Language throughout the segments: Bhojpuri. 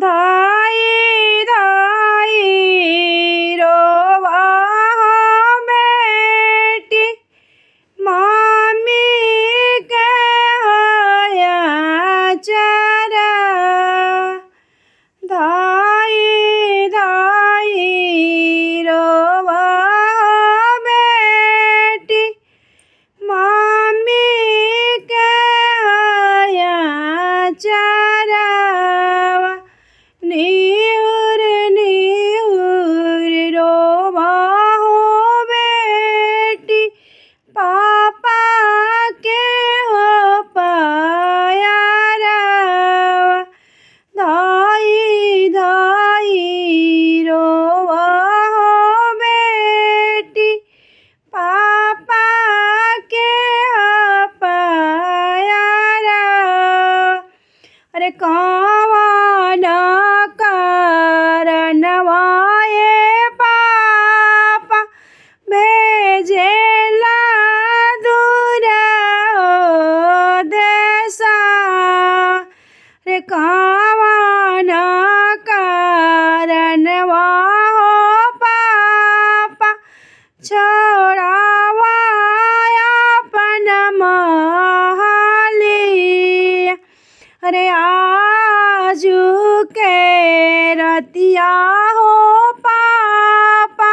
धाई धाई रोवा बेटी मम्मी के होया चरा। धाई धाई रोवा बेटी मम्मी के होया चरा। निहुर निहुर रोवा बेटी पापा के हो पायारा। धाई धाई रोवा बेटी पापा के हो पायारा। अरे कौन कारणवा ये पापा भेजेला दूर देशा। रे कौन कारणवा पापा छोड़ावा अपन महली। अरे आजू के रतिया हो पापा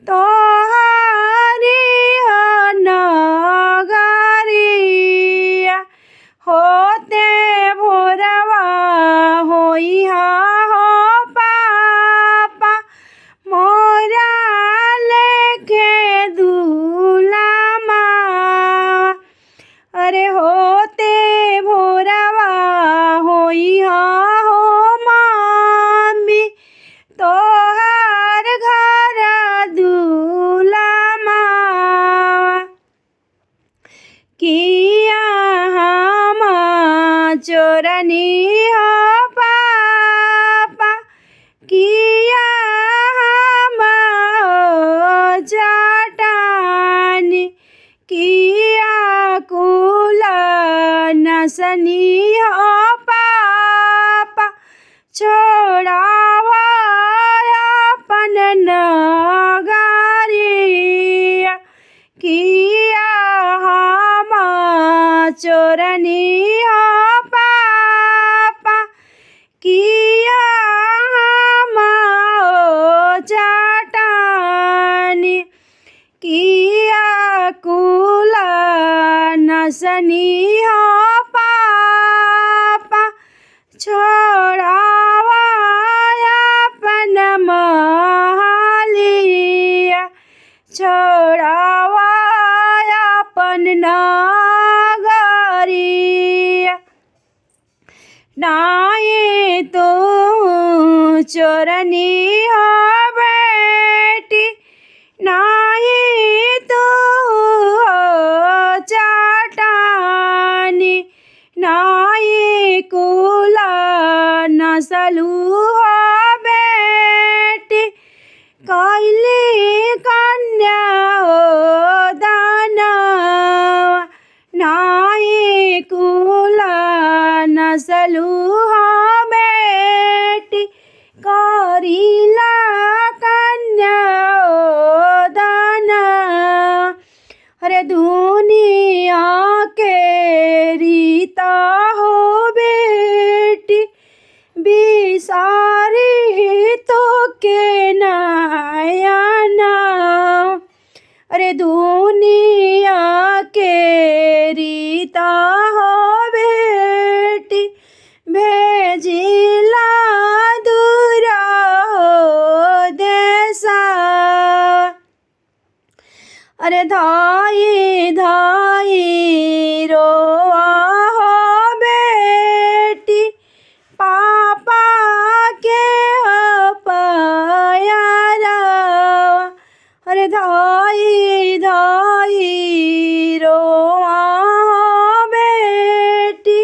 तोहारी हो नगरिया। होते भोरवा होइहा हो पापा मोरा लेके दुलामा। अरे होते भोरवा होइहा हो मम्मी तोहार घर दुलामा। किया हम चोरनी हो पापा किया हम चटानी। किया कुल नसनी हो पापा छोड़ावा अपन नगरिया। किया हम चोरनी हो पापा किया हम चटानी। किया कुल नसनी हो पापा छोड़ावा अपन महलिया। छोड़ावा अपन नगरिया। नाई तो चोरनी हो बेटी नाही तो चटानी। नाई कुल नसलू हो बेटी कैली कन्या हो दानवा। नाई कुल नसलू हो बेटी करीला कन्या हो दानवा। अरे दुनिया के रीता हो बेटी बिसारी तो के नयना। अरे दुनिया के रीता हो बेटी भेजिला दूर हो देशा। अरे धाई धाई रोवा हो बेटी पापा के हो पायारा। अरे धाई धाई रोवा हो बेटी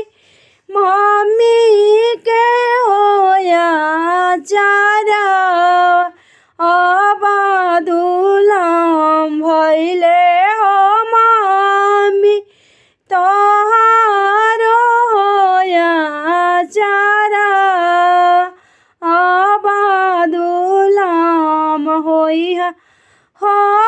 मम्मी के होया चारा। अब दुलाम भइले हो मम्मी तोहारो होया चारा। हो